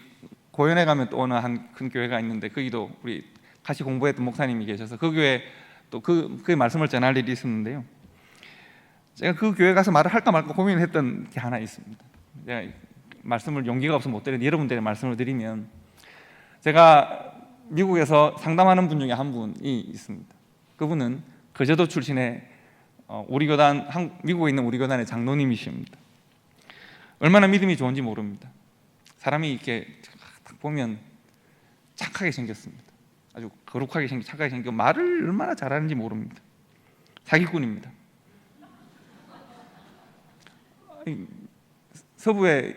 고연에 가면 또 어느 한 큰 교회가 있는데 거기도 우리 같이 공부했던 목사님이 계셔서 그 교회 또 그 말씀을 전할 일이 있었는데요. 제가 그 교회 가서 말을 할까 말까 고민을 했던 게 하나 있습니다. 제가 말씀을 용기가 없어서 못 드리는 여러분들의 말씀을 드리면, 제가 미국에서 상담하는 분 중에 한 분이 있습니다. 그분은 거제도 출신의 우리 교단, 미국에 있는 우리 교단의 장로님이십니다. 얼마나 믿음이 좋은지 모릅니다. 사람이 이렇게 딱 보면 착하게 생겼습니다. 아주 거룩하게 생기고 착하게 생기고 말을 얼마나 잘하는지 모릅니다. 사기꾼입니다. 서부에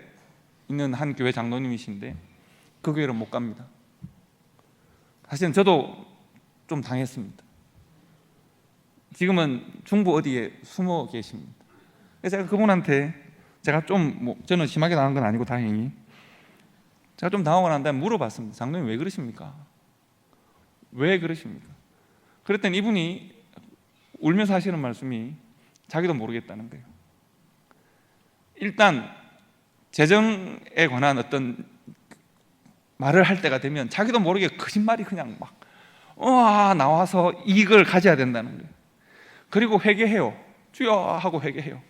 있는 한 교회 장로님이신데 그 교회를 못 갑니다. 사실은 저도 좀 당했습니다. 지금은 중부 어디에 숨어 계십니다. 그래서 제가 그분한테 제가 좀 저는 심하게 당한 건 아니고 다행히 제가 좀 당하고 난 다음에 물어봤습니다. 장로님 왜 그러십니까? 왜 그러십니까? 그랬더니 이분이 울면서 하시는 말씀이 자기도 모르겠다는 거예요. 일단 재정에 관한 어떤 말을 할 때가 되면 자기도 모르게 거짓말이 그냥 막 나와서 이익을 가져야 된다는 거예요. 그리고 회개해요. 주여 하고 회개해요.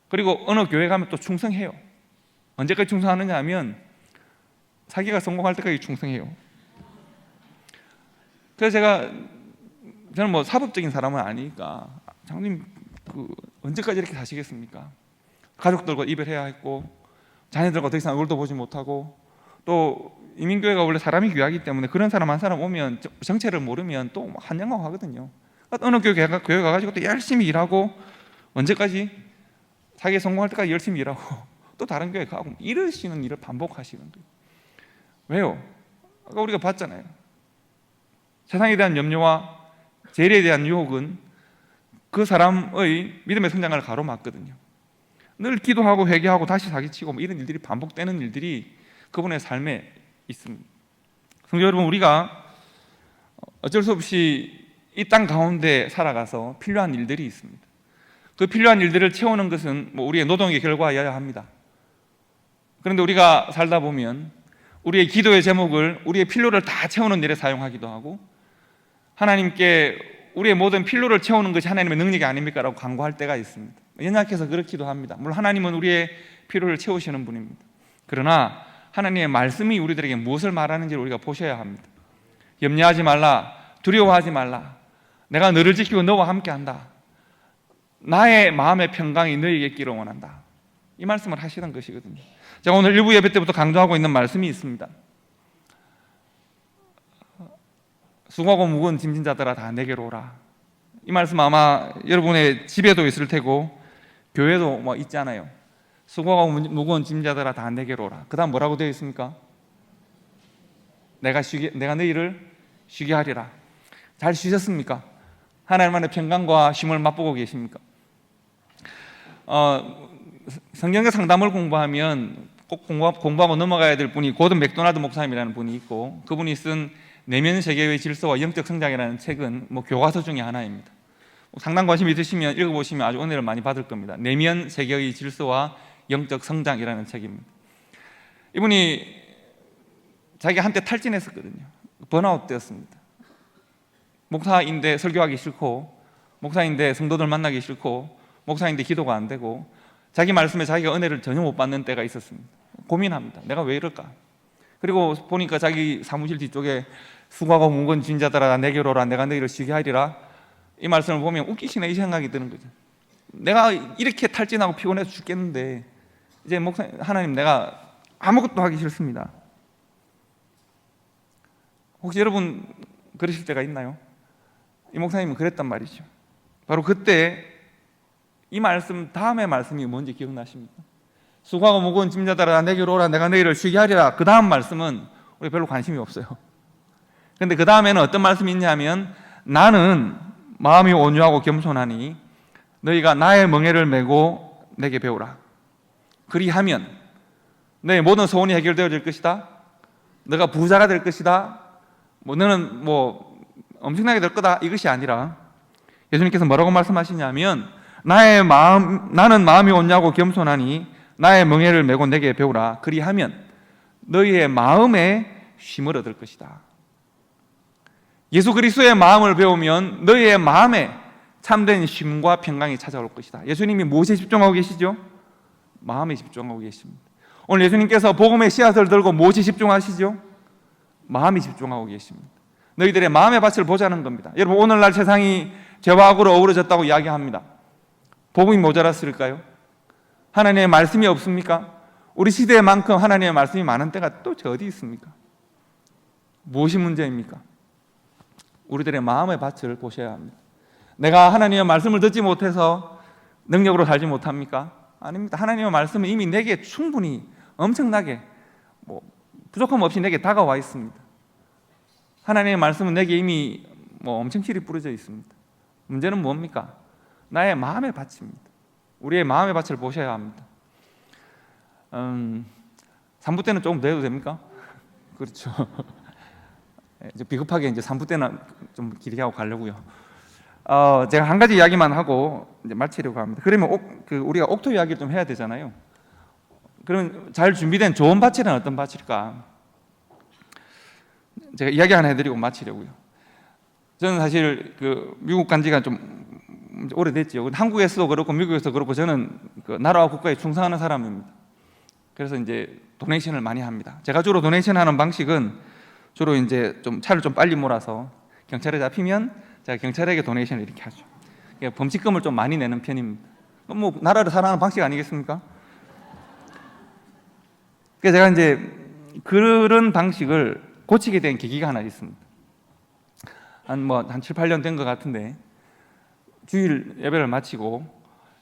그리고 어느 교회 가면 또 충성해요. 언제까지 충성하느냐 하면 자기가 성공할 때까지 충성해요. 그래서 저는 뭐 사법적인 사람은 아니니까 장로님 언제까지 이렇게 사시겠습니까? 가족들과 이별해야 했고 자녀들과 더 이상 얼굴도 보지 못하고 또 이민교회가 원래 사람이 귀하기 때문에 그런 사람 한 사람 오면 정체를 모르면 또 한양하거든요. 어느 교회 가가지고 또 열심히 일하고 언제까지 자기 성공할 때까지 열심히 일하고 또 다른 교회 가고 이러시는 일을 반복하시는 거예요. 왜요? 아까 우리가 봤잖아요. 세상에 대한 염려와 재리에 대한 유혹은 그 사람의 믿음의 성장을 가로막거든요. 늘 기도하고 회개하고 다시 사기치고 이런 일들이 반복되는 일들이 그분의 삶에 있습니다. 성도 여러분, 우리가 어쩔 수 없이 이 땅 가운데 살아가서 필요한 일들이 있습니다. 그 필요한 일들을 채우는 것은 우리의 노동의 결과여야 합니다. 그런데 우리가 살다 보면 우리의 기도의 제목을 우리의 필요를 다 채우는 일에 사용하기도 하고 하나님께 우리의 모든 필요를 채우는 것이 하나님의 능력이 아닙니까? 라고 간구할 때가 있습니다. 연약해서 그렇기도 합니다. 물론 하나님은 우리의 필요를 채우시는 분입니다. 그러나 하나님의 말씀이 우리들에게 무엇을 말하는지를 우리가 보셔야 합니다. 염려하지 말라, 두려워하지 말라, 내가 너를 지키고 너와 함께한다, 나의 마음의 평강이 너에게 있기를 원한다, 이 말씀을 하시는 것이거든요. 제가 오늘 일부 예배 때부터 강조하고 있는 말씀이 있습니다. 수고하고 무거운 짐진 자들아 다 내게로 오라. 이 말씀 아마 여러분의 집에도 있을 테고 교회도 있잖아요. 수고하고 무거운 짐진 자들아 다 내게로 오라. 그 다음 뭐라고 되어 있습니까? 내가 너희를 쉬게 하리라. 잘 쉬셨습니까? 하나님만의 평강과 쉼을 맛보고 계십니까? 성경의 상담을 공부하면 꼭 공부하고 넘어가야 될 분이 고든 맥도날드 목사님이라는 분이 있고, 그분이 쓴 내면 세계의 질서와 영적 성장이라는 책은 교과서 중에 하나입니다. 상당 관심 있으시면 읽어보시면 아주 은혜를 많이 받을 겁니다. 내면 세계의 질서와 영적 성장이라는 책입니다. 이분이 자기가 한때 탈진했었거든요. 번아웃 되었습니다. 목사인데 설교하기 싫고, 목사인데 성도들 만나기 싫고, 목사인데 기도가 안 되고, 자기 말씀에 자기가 은혜를 전혀 못 받는 때가 있었습니다. 고민합니다. 내가 왜 이럴까? 그리고 보니까 자기 사무실 뒤쪽에 수고하고 무거운 짐진 자들아 내게로 오라, 내가 너희를 쉬게 하리라, 이 말씀을 보면 웃기시네 이 생각이 드는 거죠. 내가 이렇게 탈진하고 피곤해서 죽겠는데 이제 하나님 내가 아무것도 하기 싫습니다. 혹시 여러분 그러실 때가 있나요? 이 목사님은 그랬단 말이죠. 바로 그때 이 말씀 다음의 말씀이 뭔지 기억나십니까? 수고하고 무거운 짐자들아 내게로 오라 내가 너희를 쉬게 하리라. 그 다음 말씀은 우리 별로 관심이 없어요. 그런데 그 다음에는 어떤 말씀이 있냐면 나는 마음이 온유하고 겸손하니 너희가 나의 멍에를 메고 내게 배우라. 그리하면 너의 모든 소원이 해결되어질 것이다. 너가 부자가 될 것이다. 너는 엄청나게 될 거다. 이것이 아니라 예수님께서 뭐라고 말씀하시냐면 나는 마음이 온유하고 겸손하니 나의 멍에를 메고 내게 배우라. 그리하면 너희의 마음에 쉼을 얻을 것이다. 예수 그리스도의 마음을 배우면 너희의 마음에 참된 쉼과 평강이 찾아올 것이다. 예수님이 무엇에 집중하고 계시죠? 마음에 집중하고 계십니다. 오늘 예수님께서 복음의 씨앗을 들고 무엇에 집중하시죠? 마음에 집중하고 계십니다. 너희들의 마음의 밭을 보자는 겁니다. 여러분 오늘날 세상이 죄와 악으로 어우러졌다고 이야기합니다. 복음이 모자랐을까요? 하나님의 말씀이 없습니까? 우리 시대만큼 하나님의 말씀이 많은 때가 또 어디 있습니까? 무엇이 문제입니까? 우리들의 마음의 밭을 보셔야 합니다. 내가 하나님의 말씀을 듣지 못해서 능력으로 살지 못합니까? 아닙니다. 하나님의 말씀은 이미 내게 충분히 엄청나게 부족함 없이 내게 다가와 있습니다. 하나님의 말씀은 내게 이미 엄청 실이 뿌려져 있습니다. 문제는 뭡니까? 나의 마음의 밭입니다. 우리의 마음의 밭을 보셔야 합니다. 3부 때는 조금 더 해도 됩니까? 그렇죠. 이제 비급하게 이제 3부 때는 좀 길게 하고 가려고요. 제가 한 가지 이야기만 하고 이제 마치려고 합니다. 그러면 우리가 옥토 이야기를 좀 해야 되잖아요. 그러면 잘 준비된 좋은 밭이란 어떤 밭일까? 제가 이야기 하나 해드리고 마치려고요. 저는 사실 미국 간 지가 좀 오래됐죠. 한국에서도 그렇고 미국에서도 그렇고 저는 나라와 국가에 충성하는 사람입니다. 그래서 이제 도네이션을 많이 합니다. 제가 주로 도네이션하는 방식은 주로 이제 좀 차를 좀 빨리 몰아서 경찰에 잡히면 제가 경찰에게 도네이션을 이렇게 하죠. 그러니까 범칙금을 좀 많이 내는 편입니다. 나라를 사랑하는 방식 아니겠습니까? 그래서 제가 이제 그런 방식을 고치게 된 계기가 하나 있습니다. 한 7, 8년 된 것 같은데 주일 예배를 마치고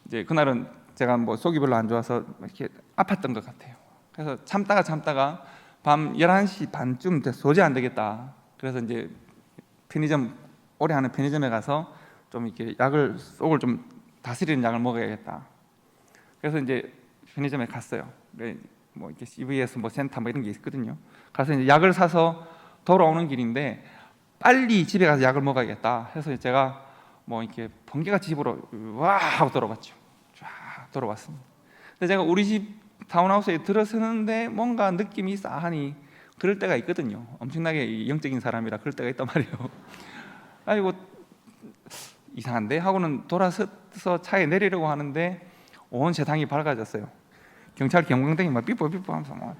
이제 그날은 제가 속이 별로 안 좋아서 이렇게 아팠던 것 같아요. 그래서 참다가 밤 11시 반쯤 돼서 도저히 안 되겠다. 그래서 이제 오래 하는 편의점에 가서 좀 이렇게 속을 좀 다스리는 약을 먹어야겠다. 그래서 이제 편의점에 갔어요. 이렇게 CVS 센터 이런 게 있거든요. 가서 이제 약을 사서 돌아오는 길인데 빨리 집에 가서 약을 먹어야겠다 해서 제가 이렇게 번개같이 집으로 와 하고 돌아왔죠. 쫙 돌아왔습니다. 근데 제가 우리 집 타운하우스에 들어서는데 뭔가 느낌이 싸하니 그럴 때가 있거든요. 엄청나게 영적인 사람이라 그럴 때가 있단 말이에요. 아이고 이상한데 하고는 돌아서서 차에 내리려고 하는데 온 세상이 밝아졌어요. 경찰 경광등이 삐뽀삐뽀 하면서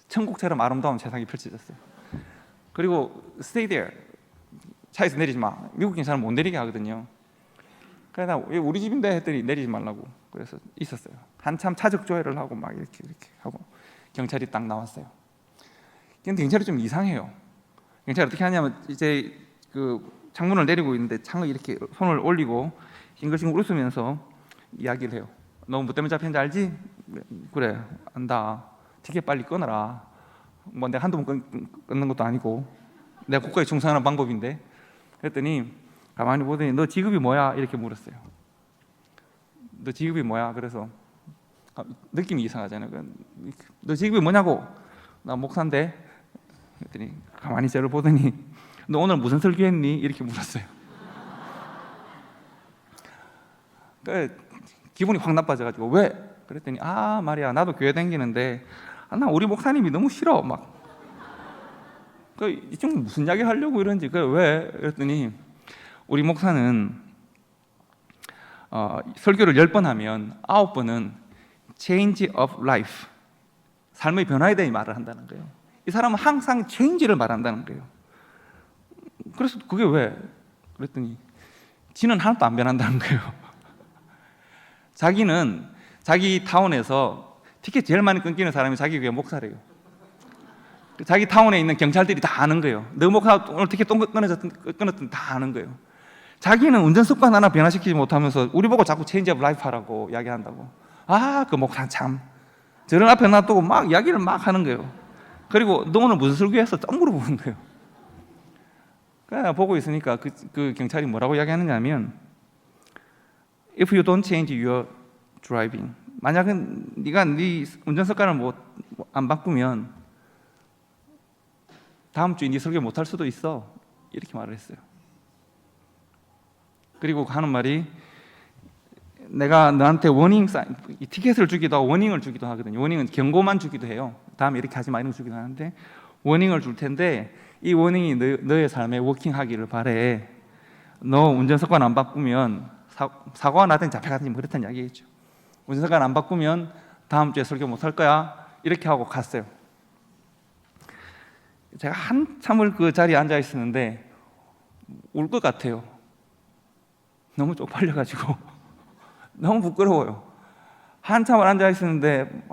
천국처럼 아름다운 세상이 펼쳐졌어요. 그리고 stay there, 차에서 내리지 마. 미국 경찰은 못 내리게 하거든요. 그래서 우리 집인데 했더니 내리지 말라고. 그래서 있었어요. 한참 차적 조회를 하고 이렇게 하고 경찰이 딱 나왔어요. 근데 경찰이 좀 이상해요. 경찰이 어떻게 하냐면 이제 창문을 내리고 있는데 창을 이렇게 손을 올리고 싱글싱글 웃으면서 이야기를 해요. 너 뭐 때문에 잡혔는지 알지? 그래 안다. 티켓 빨리 끊어라. 내가 한두 번 끊는 것도 아니고 내가 국가에 충성하는 방법인데. 그랬더니 가만히 보더니 너 직업이 뭐야? 이렇게 물었어요. 너 직업이 뭐야? 그래서 느낌이 이상하잖아요. 너 직업이 뭐냐고? 나 목사인데. 그랬더니 가만히 저를 보더니 너 오늘 무슨 설교했니? 이렇게 물었어요. 기분이 확 나빠져가지고 왜? 그랬더니 말이야 나도 교회 다니는데 나 우리 목사님이 너무 싫어 이 친구 무슨 이야기 하려고 이런지 왜? 그랬더니 우리 목사는 설교를 10번 하면 9번은 change of life, 삶의 변화에 대해 말을 한다는 거예요. 이 사람은 항상 change를 말한다는 거예요. 그래서 그게 왜? 그랬더니 지는 하나도 안 변한다는 거예요. 자기는 자기 타운에서 티켓 제일 많이 끊기는 사람이 자기 그게 목사래요. 자기 타운에 있는 경찰들이 다 아는 거예요. 너 목사 오늘 티켓 또 끊었던 다 아는 거예요. 자기는 운전 습관 하나 변화시키지 못하면서 우리 보고 자꾸 체인지 오브 라이프 하라고 이야기한다고. 그 목사 참 저런 앞에 놔두고 막 이야기를 막 하는 거예요. 그리고 너 오늘 무슨 설교했어? 딱 물어보는 거예요. 그냥 보고 있으니까 그 경찰이 뭐라고 이야기하느냐면 If you don't change your driving, 만약은 네가 네 운전 습관을 안 바꾸면 다음 주에 네 설교 못할 수도 있어. 이렇게 말을 했어요. 그리고 하는 말이 내가 너한테 워닝 사인, 티켓을 주기도 하고 워닝을 주기도 하거든요. 워닝은 경고만 주기도 해요. 다음에 이렇게 하지 마 이런 거 주기도 하는데 워닝을 줄 텐데 이 워닝이 너의 삶에 워킹하기를 바래. 너 운전 습관 안 바꾸면 사고가 나든지 잡혀가든지 뭐 그렇다는 이야기겠죠. 운전 습관 안 바꾸면 다음 주에 설교 못 할 거야. 이렇게 하고 갔어요. 제가 한참을 그 자리에 앉아 있었는데 울 것 같아요. 너무 쪽팔려가지고 너무 부끄러워요. 한참을 앉아 있었는데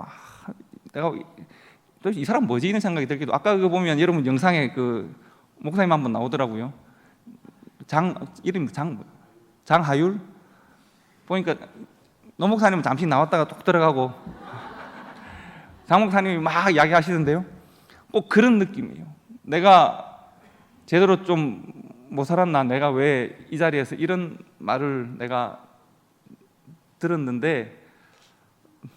내가 도대체 이 사람 뭐지 이런 생각이 들기도. 아까 그거 보면 여러분 영상에 그 목사님 한 분 나오더라고요. 이름이 장하율. 보니까 노 목사님은 잠시 나왔다가 뚝 들어가고 장 목사님이 막 이야기하시던데요. 꼭 그런 느낌이에요. 내가 제대로 좀 못 살았나, 내가 왜 이 자리에서 이런 말을 내가 들었는데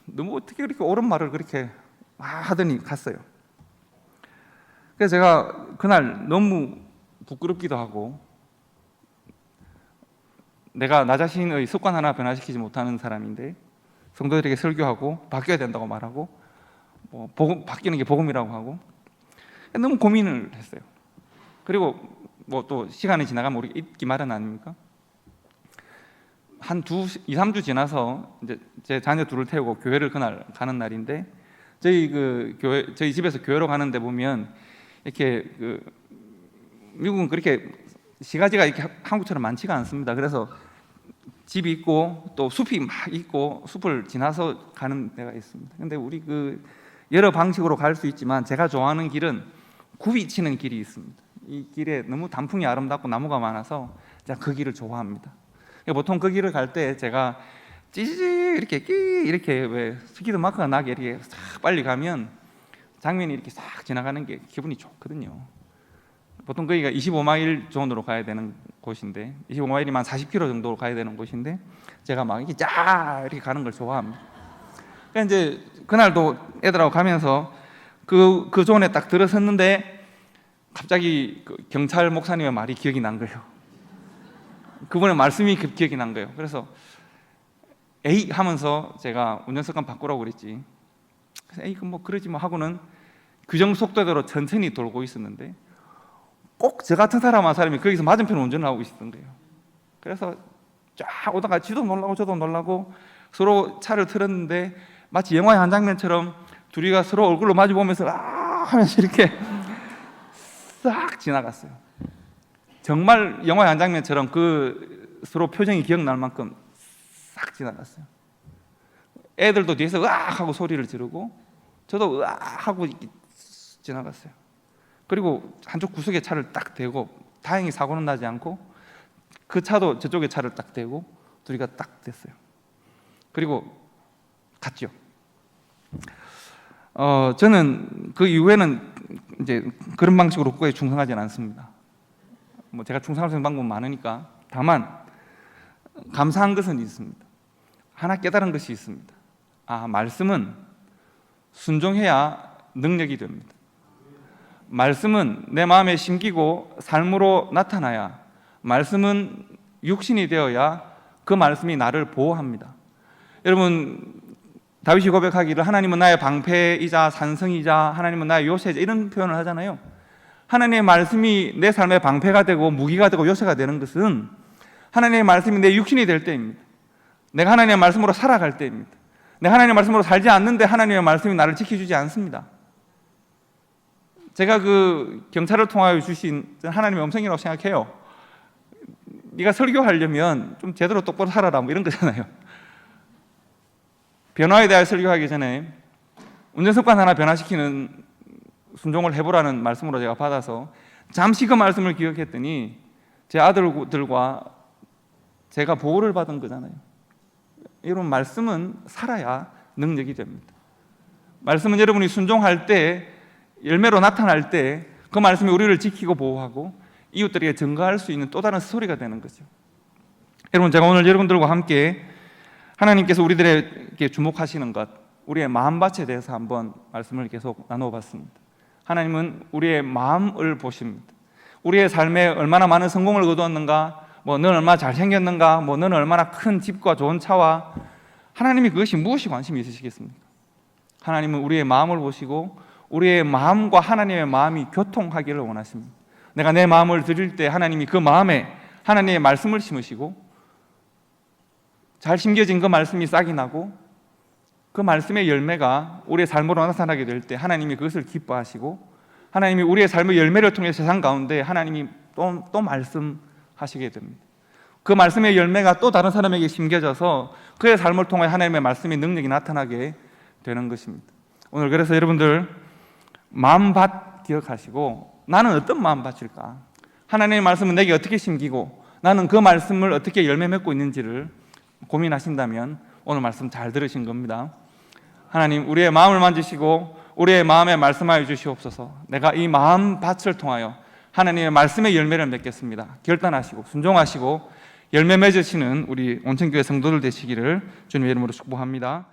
너무 어떻게 그렇게 옳은 말을 그렇게 하더니 갔어요. 그래서 제가 그날 너무 부끄럽기도 하고 내가 나 자신의 습관 하나 변화시키지 못하는 사람인데 성도들에게 설교하고 바뀌어야 된다고 말하고 바뀌는 게 복음이라고 하고 너무 고민을 했어요. 그리고 또 시간이 지나가면 우리 잊기 마련 아닙니까? 한 2, 3주 지나서 이제 제 자녀 둘을 태우고 교회를 그날 가는 날인데 저희 집에서 교회로 가는데 보면 이렇게 미국은 그렇게 시가지가 이렇게 한국처럼 많지가 않습니다. 그래서 집이 있고 또 숲이 막 있고 숲을 지나서 가는 데가 있습니다. 근데 우리 여러 방식으로 갈 수 있지만 제가 좋아하는 길은 굽이 치는 길이 있습니다. 이 길에 너무 단풍이 아름답고 나무가 많아서 제가 그 길을 좋아합니다. 보통 그 길을 갈 때 제가 찌지 이렇게 왜 스피드 마크가 나게 이렇게 싹 빨리 가면 장면이 이렇게 싹 지나가는 게 기분이 좋거든요. 보통 거기가 25마일 존으로 가야 되는 곳인데 25마일이면 40km 정도로 가야 되는 곳인데 제가 막 이렇게 가는 걸 좋아합니다. 그러니까 이제 그날도 애들하고 가면서 그 존에 딱 들어섰는데 갑자기 경찰 목사님의 말이 기억이 난 거예요. 그분의 말씀이 기억이 난 거예요. 그래서 에이 하면서 제가 운전 습관 바꾸라고 그랬지. 그래서 에이 그러지 뭐 하고는 규정 속도대로 천천히 돌고 있었는데 꼭 저 같은 사람이 거기서 맞은편 운전을 하고 있었던 거예요. 그래서 쫙 오다가 지도 놀라고 저도 놀라고 서로 차를 틀었는데 마치 영화의 한 장면처럼 둘이가 서로 얼굴로 마주 보면서 하면서 이렇게 싹 지나갔어요. 정말 영화의 한 장면처럼 서로 표정이 기억날 만큼 싹 지나갔어요. 애들도 뒤에서 으악 하고 소리를 지르고 저도 으악 하고 지나갔어요. 그리고 한쪽 구석에 차를 딱 대고 다행히 사고는 나지 않고 그 차도 저쪽에 차를 딱 대고 둘이가 딱 됐어요. 그리고 갔죠. 저는 그 이후에는 이제 그런 방식으로 국가에 충성하지는 않습니다. 제가 충성할 수 있는 방법은 많으니까. 다만 감사한 것은 있습니다. 하나 깨달은 것이 있습니다. 말씀은 순종해야 능력이 됩니다. 말씀은 내 마음에 심기고 삶으로 나타나야, 말씀은 육신이 되어야 그 말씀이 나를 보호합니다. 여러분, 다윗이 고백하기를 하나님은 나의 방패이자 산성이자 하나님은 나의 요새이자 이런 표현을 하잖아요. 하나님의 말씀이 내 삶의 방패가 되고 무기가 되고 요새가 되는 것은 하나님의 말씀이 내 육신이 될 때입니다. 내가 하나님의 말씀으로 살아갈 때입니다. 내가 하나님의 말씀으로 살지 않는데 하나님의 말씀이 나를 지켜주지 않습니다. 제가 경찰을 통하여 주신 하나님의 음성이라고 생각해요. 네가 설교하려면 좀 제대로 똑바로 살아라 뭐 이런 거잖아요. 변화에 대해 설교하기 전에 운전 습관 하나 변화시키는 순종을 해보라는 말씀으로 제가 받아서 잠시 그 말씀을 기억했더니 제 아들들과 제가 보호를 받은 거잖아요. 여러분, 말씀은 살아야 능력이 됩니다. 말씀은 여러분이 순종할 때, 열매로 나타날 때 그 말씀이 우리를 지키고 보호하고 이웃들에게 증거할 수 있는 또 다른 스토리가 되는 거죠. 여러분, 제가 오늘 여러분들과 함께 하나님께서 우리들에게 주목하시는 것, 우리의 마음밭에 대해서 한번 말씀을 계속 나눠봤습니다. 하나님은 우리의 마음을 보십니다. 우리의 삶에 얼마나 많은 성공을 거두었는가, 너는 얼마나 잘생겼는가, 너는 얼마나 큰 집과 좋은 차와, 하나님이 그것이 무엇이 관심이 있으시겠습니까? 하나님은 우리의 마음을 보시고 우리의 마음과 하나님의 마음이 교통하기를 원하십니다. 내가 내 마음을 드릴 때 하나님이 그 마음에 하나님의 말씀을 심으시고 잘 심겨진 그 말씀이 싹이 나고 그 말씀의 열매가 우리의 삶으로 나타나게 될 때 하나님이 그것을 기뻐하시고 하나님이 우리의 삶의 열매를 통해 세상 가운데 하나님이 또 말씀하시게 됩니다. 그 말씀의 열매가 또 다른 사람에게 심겨져서 그의 삶을 통해 하나님의 말씀의 능력이 나타나게 되는 것입니다. 오늘 그래서 여러분들 마음밭 기억하시고 나는 어떤 마음밭일까? 하나님의 말씀은 내게 어떻게 심기고 나는 그 말씀을 어떻게 열매 맺고 있는지를 고민하신다면 오늘 말씀 잘 들으신 겁니다. 하나님, 우리의 마음을 만지시고 우리의 마음에 말씀하여 주시옵소서. 내가 이 마음밭을 통하여 하나님의 말씀의 열매를 맺겠습니다. 결단하시고 순종하시고 열매 맺으시는 우리 온천교회 성도들 되시기를 주님의 이름으로 축복합니다.